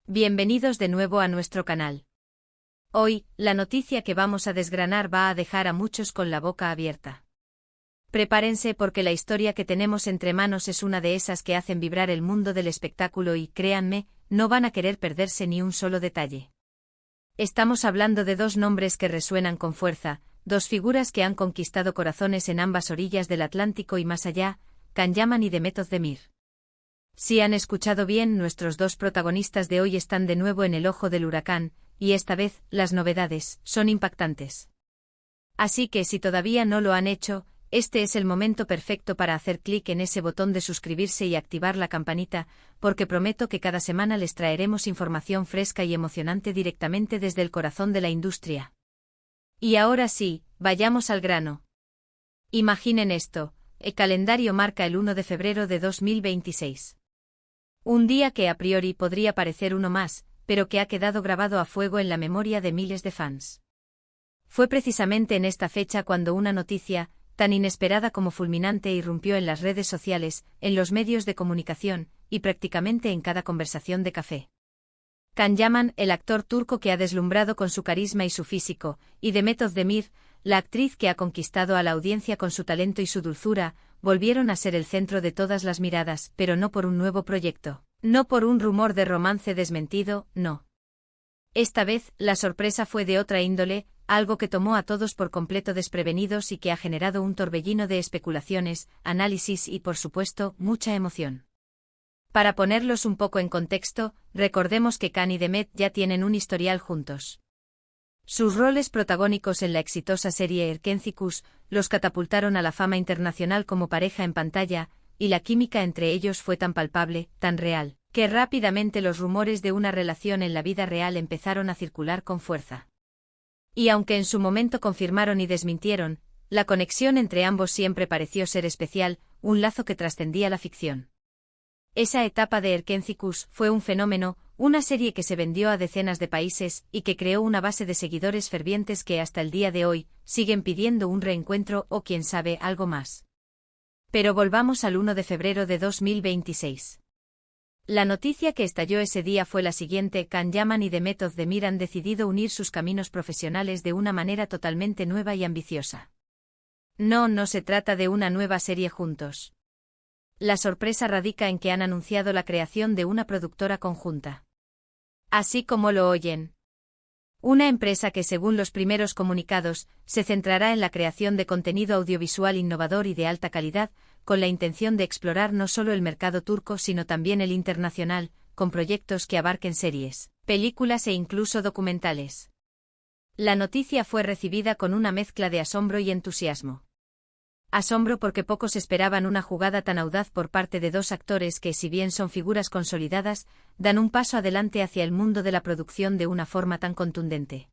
Bienvenidos de nuevo a nuestro canal. Hoy, la noticia que vamos a desgranar va a dejar a muchos con la boca abierta. Prepárense porque la historia que tenemos entre manos es una de esas que hacen vibrar el mundo del espectáculo y, créanme, no van a querer perderse ni un solo detalle. Estamos hablando de dos nombres que resuenan con fuerza, dos figuras que han conquistado corazones en ambas orillas del Atlántico y más allá, Can Yaman y Demet Özdemir. Si han escuchado bien, nuestros dos protagonistas de hoy están de nuevo en el ojo del huracán, y esta vez, las novedades son impactantes. Así que si todavía no lo han hecho, este es el momento perfecto para hacer clic en ese botón de suscribirse y activar la campanita, porque prometo que cada semana les traeremos información fresca y emocionante directamente desde el corazón de la industria. Y ahora sí, vayamos al grano. Imaginen esto, el calendario marca el 1 de febrero de 2026. Un día que a priori podría parecer uno más, pero que ha quedado grabado a fuego en la memoria de miles de fans. Fue precisamente en esta fecha cuando una noticia, tan inesperada como fulminante, irrumpió en las redes sociales, en los medios de comunicación, y prácticamente en cada conversación de café. Can Yaman, el actor turco que ha deslumbrado con su carisma y su físico, y Demet Özdemir, la actriz que ha conquistado a la audiencia con su talento y su dulzura, volvieron a ser el centro de todas las miradas, pero no por un nuevo proyecto, no por un rumor de romance desmentido, no. Esta vez, la sorpresa fue de otra índole, algo que tomó a todos por completo desprevenidos y que ha generado un torbellino de especulaciones, análisis y, por supuesto, mucha emoción. Para ponerlos un poco en contexto, recordemos que Can y Demet ya tienen un historial juntos. Sus roles protagónicos en la exitosa serie Erkencikus los catapultaron a la fama internacional como pareja en pantalla, y la química entre ellos fue tan palpable, tan real, que rápidamente los rumores de una relación en la vida real empezaron a circular con fuerza. Y aunque en su momento confirmaron y desmintieron, la conexión entre ambos siempre pareció ser especial, un lazo que trascendía la ficción. Esa etapa de Erkencikus fue un fenómeno, una serie que se vendió a decenas de países y que creó una base de seguidores fervientes que hasta el día de hoy siguen pidiendo un reencuentro o quién sabe algo más. Pero volvamos al 1 de febrero de 2026. La noticia que estalló ese día fue la siguiente: Can Yaman y Demet Özdemir han decidido unir sus caminos profesionales de una manera totalmente nueva y ambiciosa. No se trata de una nueva serie juntos. La sorpresa radica en que han anunciado la creación de una productora conjunta. Así como lo oyen. Una empresa que, según los primeros comunicados, se centrará en la creación de contenido audiovisual innovador y de alta calidad, con la intención de explorar no solo el mercado turco sino también el internacional, con proyectos que abarquen series, películas e incluso documentales. La noticia fue recibida con una mezcla de asombro y entusiasmo. Asombro porque pocos esperaban una jugada tan audaz por parte de dos actores que, si bien son figuras consolidadas, dan un paso adelante hacia el mundo de la producción de una forma tan contundente.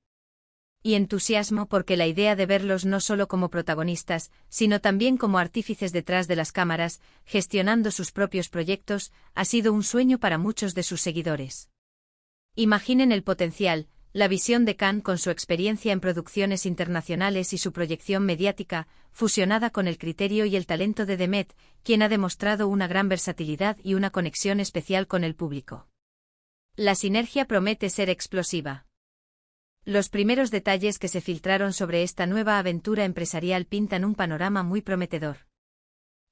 Y entusiasmo porque la idea de verlos no solo como protagonistas, sino también como artífices detrás de las cámaras, gestionando sus propios proyectos, ha sido un sueño para muchos de sus seguidores. Imaginen el potencial, la visión de Can con su experiencia en producciones internacionales y su proyección mediática, fusionada con el criterio y el talento de Demet, quien ha demostrado una gran versatilidad y una conexión especial con el público. La sinergia promete ser explosiva. Los primeros detalles que se filtraron sobre esta nueva aventura empresarial pintan un panorama muy prometedor.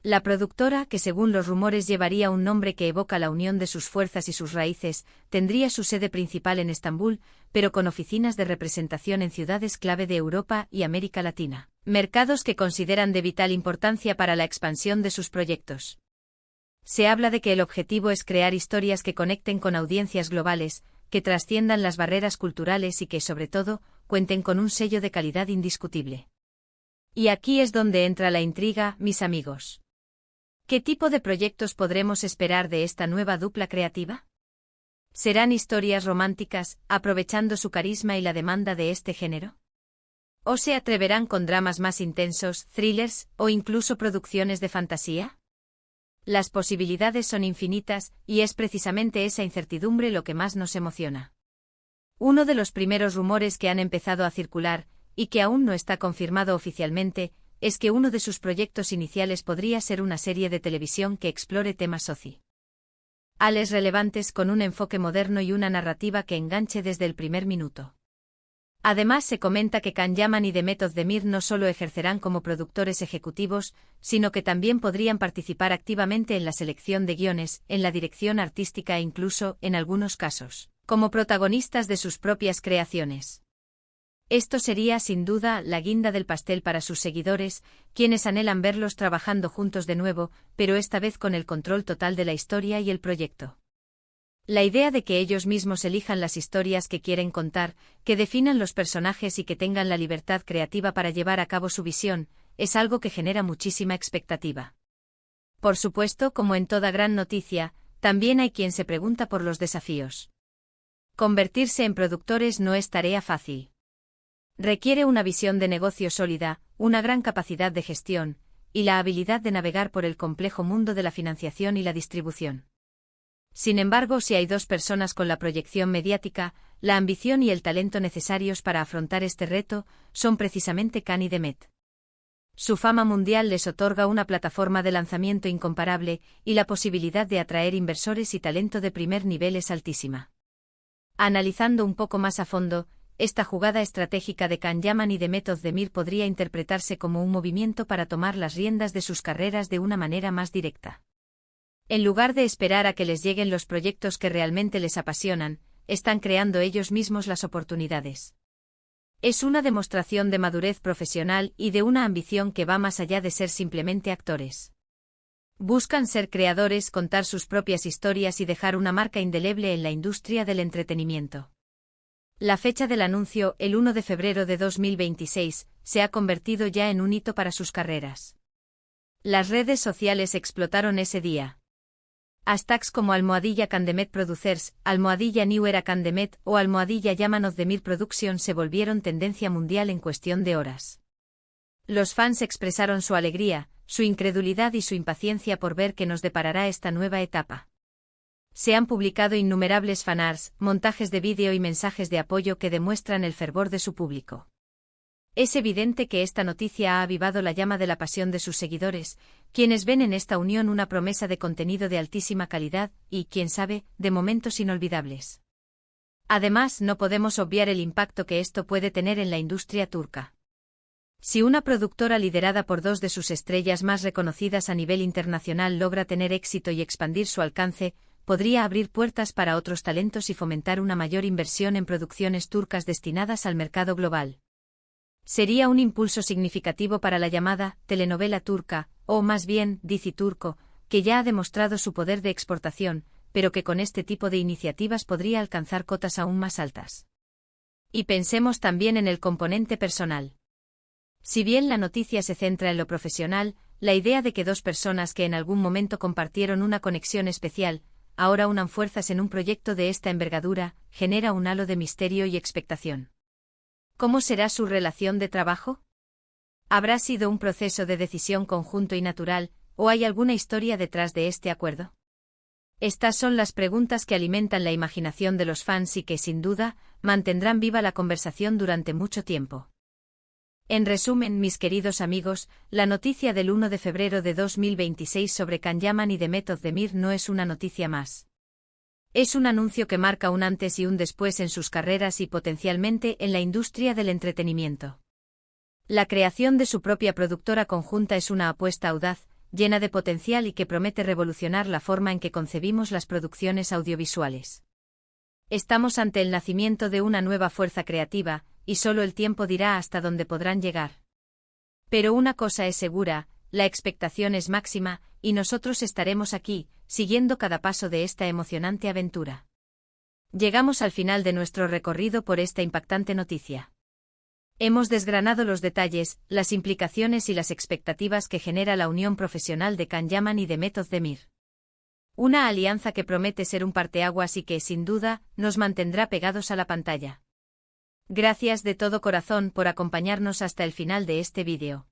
La productora, que según los rumores llevaría un nombre que evoca la unión de sus fuerzas y sus raíces, tendría su sede principal en Estambul, pero con oficinas de representación en ciudades clave de Europa y América Latina, mercados que consideran de vital importancia para la expansión de sus proyectos. Se habla de que el objetivo es crear historias que conecten con audiencias globales, que trasciendan las barreras culturales y que, sobre todo, cuenten con un sello de calidad indiscutible. Y aquí es donde entra la intriga, mis amigos. ¿Qué tipo de proyectos podremos esperar de esta nueva dupla creativa? ¿Serán historias románticas, aprovechando su carisma y la demanda de este género? ¿O se atreverán con dramas más intensos, thrillers, o incluso producciones de fantasía? Las posibilidades son infinitas, y es precisamente esa incertidumbre lo que más nos emociona. Uno de los primeros rumores que han empezado a circular, y que aún no está confirmado oficialmente, es que uno de sus proyectos iniciales podría ser una serie de televisión que explore temas soci. Ales relevantes con un enfoque moderno y una narrativa que enganche desde el primer minuto. Además, se comenta que Can Yaman y The Method Demir no solo ejercerán como productores ejecutivos, sino que también podrían participar activamente en la selección de guiones, en la dirección artística e incluso, en algunos casos, como protagonistas de sus propias creaciones. Esto sería, sin duda, la guinda del pastel para sus seguidores, quienes anhelan verlos trabajando juntos de nuevo, pero esta vez con el control total de la historia y el proyecto. La idea de que ellos mismos elijan las historias que quieren contar, que definan los personajes y que tengan la libertad creativa para llevar a cabo su visión, es algo que genera muchísima expectativa. Por supuesto, como en toda gran noticia, también hay quien se pregunta por los desafíos. Convertirse en productores no es tarea fácil. Requiere una visión de negocio sólida, una gran capacidad de gestión, y la habilidad de navegar por el complejo mundo de la financiación y la distribución. Sin embargo, si hay dos personas con la proyección mediática, la ambición y el talento necesarios para afrontar este reto, son precisamente Can y Demet. Su fama mundial les otorga una plataforma de lanzamiento incomparable, y la posibilidad de atraer inversores y talento de primer nivel es altísima. Analizando un poco más a fondo, esta jugada estratégica de Can Yaman y The Method Demir podría interpretarse como un movimiento para tomar las riendas de sus carreras de una manera más directa. En lugar de esperar a que les lleguen los proyectos que realmente les apasionan, están creando ellos mismos las oportunidades. Es una demostración de madurez profesional y de una ambición que va más allá de ser simplemente actores. Buscan ser creadores, contar sus propias historias y dejar una marca indeleble en la industria del entretenimiento. La fecha del anuncio, el 1 de febrero de 2026, se ha convertido ya en un hito para sus carreras. Las redes sociales explotaron ese día. Hashtags como #CanDemet Producers, #New Era CanDemet o #Yaman of Demir Production se volvieron tendencia mundial en cuestión de horas. Los fans expresaron su alegría, su incredulidad y su impaciencia por ver qué nos deparará esta nueva etapa. Se han publicado innumerables fanarts, montajes de vídeo y mensajes de apoyo que demuestran el fervor de su público. Es evidente que esta noticia ha avivado la llama de la pasión de sus seguidores, quienes ven en esta unión una promesa de contenido de altísima calidad y, quién sabe, de momentos inolvidables. Además, no podemos obviar el impacto que esto puede tener en la industria turca. Si una productora liderada por dos de sus estrellas más reconocidas a nivel internacional logra tener éxito y expandir su alcance, podría abrir puertas para otros talentos y fomentar una mayor inversión en producciones turcas destinadas al mercado global. Sería un impulso significativo para la llamada telenovela turca, o más bien, dizi turco, que ya ha demostrado su poder de exportación, pero que con este tipo de iniciativas podría alcanzar cotas aún más altas. Y pensemos también en el componente personal. Si bien la noticia se centra en lo profesional, la idea de que dos personas que en algún momento compartieron una conexión especial, ahora unan fuerzas en un proyecto de esta envergadura, genera un halo de misterio y expectación. ¿Cómo será su relación de trabajo? ¿Habrá sido un proceso de decisión conjunto y natural, o hay alguna historia detrás de este acuerdo? Estas son las preguntas que alimentan la imaginación de los fans y que, sin duda, mantendrán viva la conversación durante mucho tiempo. En resumen, mis queridos amigos, la noticia del 1 de febrero de 2026 sobre Can Yaman y The Method Demir no es una noticia más. Es un anuncio que marca un antes y un después en sus carreras y potencialmente en la industria del entretenimiento. La creación de su propia productora conjunta es una apuesta audaz, llena de potencial y que promete revolucionar la forma en que concebimos las producciones audiovisuales. Estamos ante el nacimiento de una nueva fuerza creativa, y solo el tiempo dirá hasta dónde podrán llegar. Pero una cosa es segura, la expectación es máxima, y nosotros estaremos aquí, siguiendo cada paso de esta emocionante aventura. Llegamos al final de nuestro recorrido por esta impactante noticia. Hemos desgranado los detalles, las implicaciones y las expectativas que genera la unión profesional de Can Yaman y The Method Demir. Una alianza que promete ser un parteaguas y que, sin duda, nos mantendrá pegados a la pantalla. Gracias de todo corazón por acompañarnos hasta el final de este vídeo.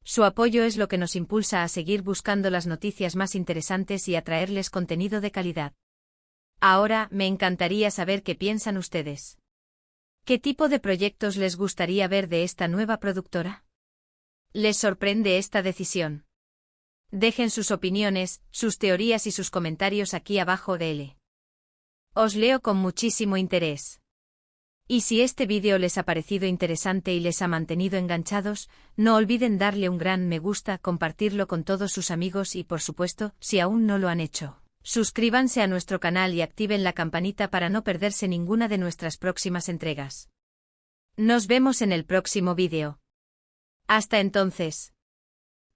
Su apoyo es lo que nos impulsa a seguir buscando las noticias más interesantes y a traerles contenido de calidad. Ahora, me encantaría saber qué piensan ustedes. ¿Qué tipo de proyectos les gustaría ver de esta nueva productora? ¿Les sorprende esta decisión? Dejen sus opiniones, sus teorías y sus comentarios aquí abajo de él. Os leo con muchísimo interés. Y si este vídeo les ha parecido interesante y les ha mantenido enganchados, no olviden darle un gran me gusta, compartirlo con todos sus amigos y por supuesto, si aún no lo han hecho, suscríbanse a nuestro canal y activen la campanita para no perderse ninguna de nuestras próximas entregas. Nos vemos en el próximo vídeo. Hasta entonces.